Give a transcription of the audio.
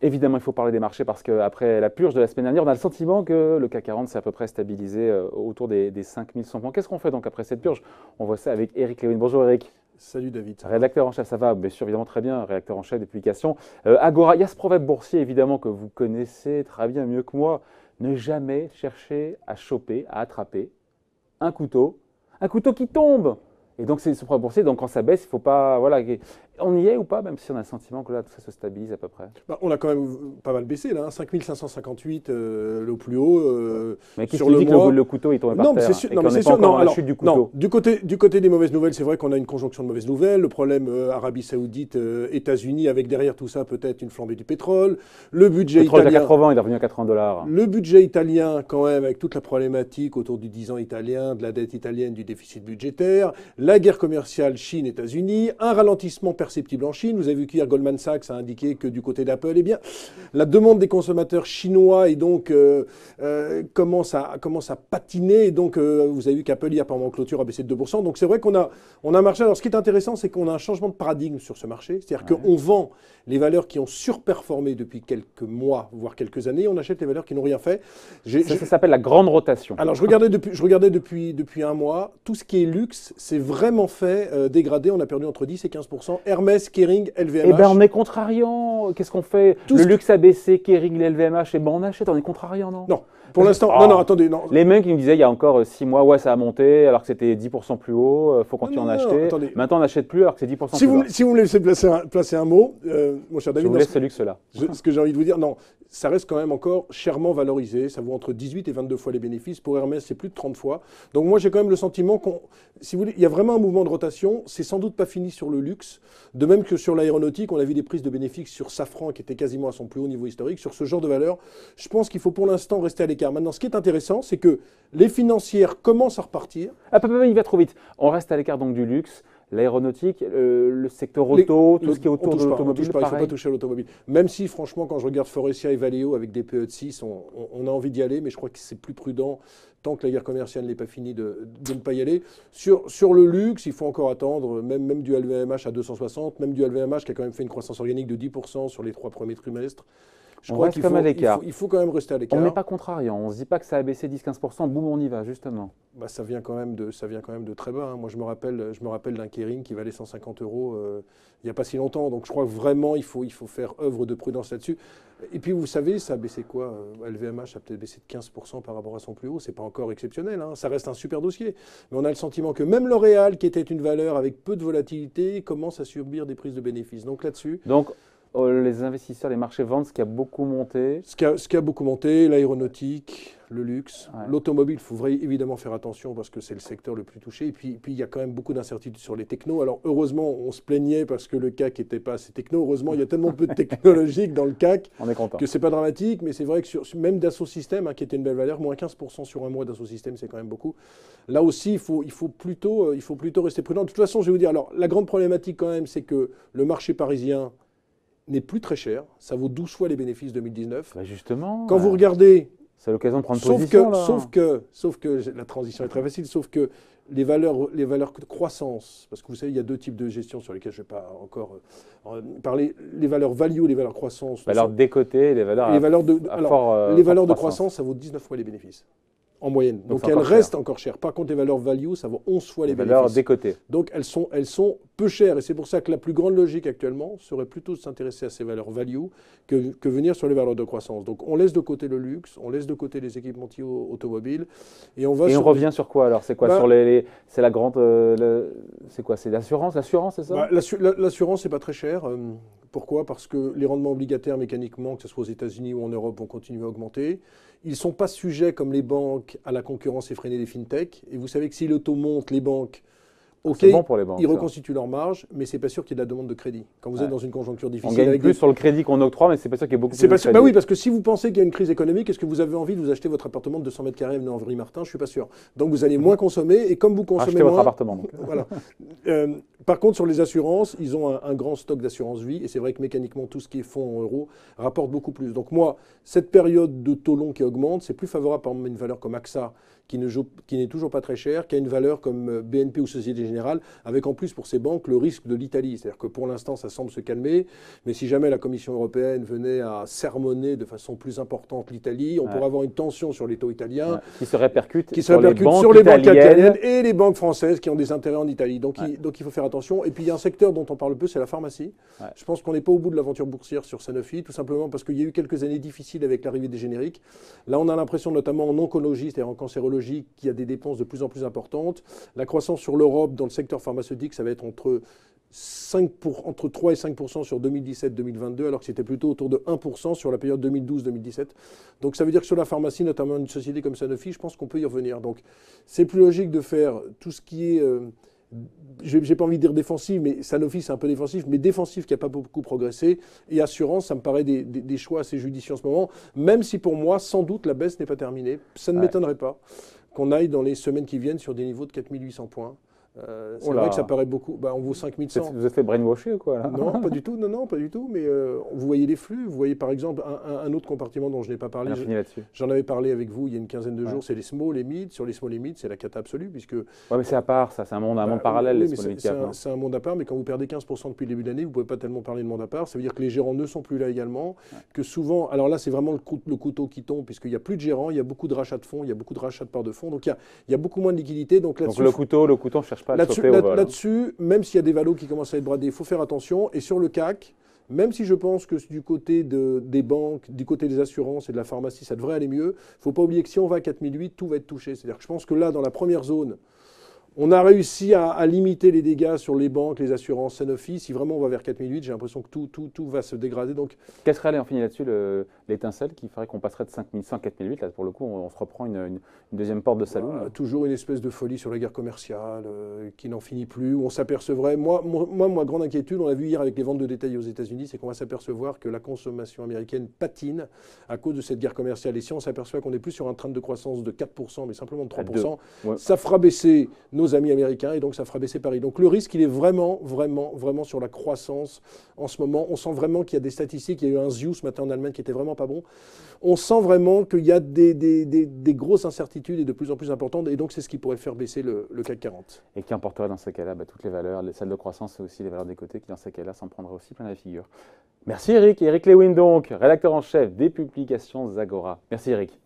Évidemment, il faut parler des marchés parce qu'après la purge de la semaine dernière, on a le sentiment que le CAC 40 s'est à peu près stabilisé autour des 5100 points. Qu'est-ce qu'on fait donc après cette purge? On voit ça avec Eric Lewin. Bonjour Eric. Salut David. Rédacteur en chef, ça va? Bien sûr, évidemment, très bien. Rédacteur en chef des publications. Agora, il y a ce proverbe boursier évidemment que vous connaissez très bien, mieux que moi. Ne jamais chercher à choper, à attraper un couteau qui tombe. Et donc c'est ce proverbe boursier, donc quand ça baisse, il ne faut pas... Voilà, on y est ou pas, même si on a le sentiment que là, ça se stabilise à peu près? On a quand même pas mal baissé là, 5558 le plus haut. Mais qu'est-ce qui dit que le couteau il tombe par terre et qu'on n'est pas encore dans la chute du couteau? Non, du côté des mauvaises nouvelles, c'est vrai qu'on a une conjonction de mauvaises nouvelles. Le problème Arabie Saoudite, États-Unis, avec derrière tout ça peut-être une flambée du pétrole. Le budget pétrole italien. À 80, il est revenu à 80 $. Le budget italien, quand même, avec toute la problématique autour du 10 ans italien, de la dette italienne, du déficit budgétaire. La guerre commerciale Chine-États-Unis. Un ralentissement perceptible en Chine. Vous avez vu qu'hier, Goldman Sachs a indiqué que du côté d'Apple, eh bien, la demande des consommateurs chinois et donc, commence à patiner. Et donc, vous avez vu qu'Apple, hier, pendant clôture, a baissé de 2%. Donc, c'est vrai qu'on a un marché. Alors, ce qui est intéressant, c'est qu'on a un changement de paradigme sur ce marché. C'est-à-dire qu'on vend les valeurs qui ont surperformé depuis quelques mois, voire quelques années. On achète les valeurs qui n'ont rien fait. Ça s'appelle la grande rotation. Alors, je regardais depuis un mois. Tout ce qui est luxe, c'est vraiment fait dégrader. On a perdu entre 10 et 15%. Hermès, Kering, LVMH. Eh bien, on est contrariant. Qu'est-ce qu'on fait? Le luxe a baissé, Kering, LVMH, et ben on achète. On est contrariant, non? Non. Pour l'instant, non, attendez. Non. Les mecs qui me disaient il y a encore 6 mois, ouais, ça a monté, alors que c'était 10% plus haut, il faut continuer à en acheter. Maintenant, on n'achète plus alors que c'est 10% plus haut. Si vous me laissez placer un mot, mon cher David. Je vous laisse ce luxe-là. Ce que j'ai envie de vous dire, non, ça reste quand même encore chèrement valorisé. Ça vaut entre 18 et 22 fois les bénéfices. Pour Hermès, c'est plus de 30 fois. Donc moi, j'ai quand même le sentiment si vous voulez, il y a vraiment un mouvement de rotation. C'est sans doute pas fini sur le luxe. De même que sur l'aéronautique, on a vu des prises de bénéfices sur Safran qui était quasiment à son plus haut niveau historique. Sur ce genre de valeur, je pense qu'il faut pour l'instant rester à l'écart. Maintenant, ce qui est intéressant, c'est que les financières commencent à repartir. Il va trop vite. On reste à l'écart donc du luxe. L'aéronautique, le secteur auto, tout ce qui est autour de l'automobile, il ne faut pas toucher à l'automobile. Même si, franchement, quand je regarde Faurecia et Valeo avec des PE de 6, on a envie d'y aller, mais je crois que c'est plus prudent, tant que la guerre commerciale n'est pas finie, de ne pas y aller. Sur le luxe, il faut encore attendre, même du LVMH à 260, même du LVMH qui a quand même fait une croissance organique de 10% sur les 3 premiers trimestres. Je crois qu'il faut quand même rester à l'écart. On n'est pas contrariant, on ne se dit pas que ça a baissé 10-15%, boum, on y va, justement. Ça vient quand même de très bas. Moi, je me rappelle d'un Kering qui valait 150 € il n'y a pas si longtemps. Donc, je crois que vraiment, il faut faire œuvre de prudence là-dessus. Et puis, vous savez, ça a baissé quoi? LVMH a peut-être baissé de 15% par rapport à son plus haut. Ce n'est pas encore exceptionnel. Ça reste un super dossier. Mais on a le sentiment que même L'Oréal, qui était une valeur avec peu de volatilité, commence à subir des prises de bénéfices. Donc, là-dessus... les investisseurs, les marchés vendent ce qui a beaucoup monté. Ce qui a beaucoup monté, l'aéronautique, le luxe, l'automobile, il faudrait évidemment faire attention parce que c'est le secteur le plus touché. Et puis, il y a quand même beaucoup d'incertitudes sur les technos. Alors, heureusement, on se plaignait parce que le CAC n'était pas assez techno. Heureusement, il y a tellement peu de technologique dans le CAC que ce n'est pas dramatique. Mais c'est vrai que même Dassault Systèmes, qui était une belle valeur, moins 15% sur un mois Dassault Systèmes, c'est quand même beaucoup. Là aussi, il faut plutôt rester prudent. De toute façon, je vais vous dire, alors, la grande problématique quand même, c'est que le marché parisien n'est plus très cher. Ça vaut 12 fois les bénéfices 2019. Justement. Quand vous regardez... C'est l'occasion de prendre position, là. Sauf que la transition est très facile, sauf que les valeurs de croissance, parce que vous savez, il y a 2 types de gestion sur lesquels je ne vais pas encore parler, les valeurs value et les valeurs croissance. Les valeurs décotées, les valeurs les valeurs de croissance, ça vaut 19 fois les bénéfices. En moyenne. Donc elles restent encore chères. Par contre, les valeurs value, ça vaut 11 fois les bénéfices. Les valeurs décotées. Donc elles sont peu chères. Et c'est pour ça que la plus grande logique actuellement serait plutôt de s'intéresser à ces valeurs value que venir sur les valeurs de croissance. Donc on laisse de côté le luxe, on laisse de côté les équipementiers automobiles. Et on revient sur quoi alors? C'est quoi c'est la grande... c'est quoi? C'est l'assurance? L'assurance, c'est ça? L'assurance, c'est pas très cher. Pourquoi? Parce que les rendements obligataires, mécaniquement, que ce soit aux États-Unis ou en Europe, vont continuer à augmenter. Ils ne sont pas sujets, comme les banques, à la concurrence effrénée des fintechs. Et vous savez que si le taux monte, les banques, bon pour les banques, ils reconstituent leur marge, mais ce n'est pas sûr qu'il y ait de la demande de crédit. Quand vous êtes dans une conjoncture difficile... On gagne plus sur le crédit qu'on octroie, mais ce n'est pas sûr qu'il y ait beaucoup plus de crédit. Oui, parce que si vous pensez qu'il y a une crise économique, est-ce que vous avez envie de vous acheter votre appartement de 200 mètres carrés à Henri-Martin? Je ne suis pas sûr. Donc vous allez moins consommer, et comme vous consommez moins... votre appartement. Donc. Voilà. Par contre, sur les assurances, ils ont un grand stock d'assurance vie, et c'est vrai que mécaniquement, tout ce qui est fonds en euros rapporte beaucoup plus. Donc moi, cette période de taux long qui augmente, c'est plus favorable par une valeur comme AXA, qui n'est toujours pas très cher, qui a une valeur comme BNP ou Société Générale, avec en plus pour ces banques le risque de l'Italie. C'est-à-dire que pour l'instant, ça semble se calmer, mais si jamais la Commission européenne venait à sermonner de façon plus importante l'Italie, on pourrait avoir une tension sur les taux italiens qui se répercute, sur les banques italiennes et les banques françaises qui ont des intérêts en Italie. Donc, il faut faire attention. Et puis il y a un secteur dont on parle peu, c'est la pharmacie. Je pense qu'on n'est pas au bout de l'aventure boursière sur Sanofi, tout simplement parce qu'il y a eu quelques années difficiles avec l'arrivée des génériques. Là, on a l'impression, notamment en oncologie, c'est-à-dire en cancérologie, qu'il y a des dépenses de plus en plus importantes. La croissance sur l'Europe dans le secteur pharmaceutique, ça va être entre 3 et 5% sur 2017-2022, alors que c'était plutôt autour de 1% sur la période 2012-2017. Donc ça veut dire que sur la pharmacie, notamment une société comme Sanofi, je pense qu'on peut y revenir. Donc c'est plus logique de faire tout ce qui est... j'ai pas envie de dire défensif, mais Sanofi c'est un peu défensif, mais défensif qui n'a pas beaucoup progressé, et assurance, ça me paraît des choix assez judicieux en ce moment, même si pour moi, sans doute, la baisse n'est pas terminée. Ça ne m'étonnerait pas qu'on aille dans les semaines qui viennent sur des niveaux de 4800 points. C'est vrai que ça paraît beaucoup. On vaut 5100. Vous êtes fait brainwasher ou quoi là? Non, pas du tout. Non, pas du tout. Mais vous voyez les flux. Vous voyez par exemple un autre compartiment dont je n'ai pas parlé. J'en avais parlé avec vous il y a une quinzaine de jours. C'est les small et mid. Sur les small et mid, c'est la cata absolue puisque. Ouais, mais c'est à part ça. C'est un monde parallèle. Oui, c'est un monde à part. Mais quand vous perdez 15% depuis le début de l'année, vous ne pouvez pas tellement parler de monde à part. Ça veut dire que les gérants ne sont plus là également. Que souvent, alors là, c'est vraiment le couteau qui tombe puisqu'il n'y a plus de gérants. Il y a beaucoup de rachats de fonds. Il y a beaucoup de rachats de parts de fonds. Donc il y a beaucoup moins de liquidités. Donc le couteau, on ne cherche pas à le choper au vol. Là-dessus, même s'il y a des valos qui commencent à être bradés, il faut faire attention. Et sur le CAC, même si je pense que du côté des banques, du côté des assurances et de la pharmacie, ça devrait aller mieux, il ne faut pas oublier que si on va à 4008, tout va être touché. C'est-à-dire que je pense que là, dans la première zone, on a réussi à limiter les dégâts sur les banques, les assurances, Sanofi. Si vraiment on va vers 4008, j'ai l'impression que tout va se dégrader. Donc, quel serait, on finit là-dessus, l'étincelle qui ferait qu'on passerait de 5100 à 4008? Là, pour le coup, on se reprend une deuxième porte de saloon. Toujours une espèce de folie sur la guerre commerciale qui n'en finit plus, où on s'apercevrait. Moi, grande inquiétude, on l'a vu hier avec les ventes de détail aux États-Unis, c'est qu'on va s'apercevoir que la consommation américaine patine à cause de cette guerre commerciale. Et si on s'aperçoit qu'on n'est plus sur un train de croissance de 4%, mais simplement de 3%, ça fera baisser nos amis américains et donc ça fera baisser Paris. Donc le risque, il est vraiment sur la croissance en ce moment. On sent vraiment qu'il y a des statistiques. Il y a eu un ZIU ce matin en Allemagne qui était vraiment pas bon. On sent vraiment qu'il y a des grosses incertitudes et de plus en plus importantes et donc c'est ce qui pourrait faire baisser le CAC 40. Et qui emporterait dans ces cas-là toutes les valeurs, les salles de croissance et aussi les valeurs des côtés qui dans ces cas-là s'en prendraient aussi plein la figure. Merci Eric. Eric Lewin donc, rédacteur en chef des publications Zagora. Merci Eric.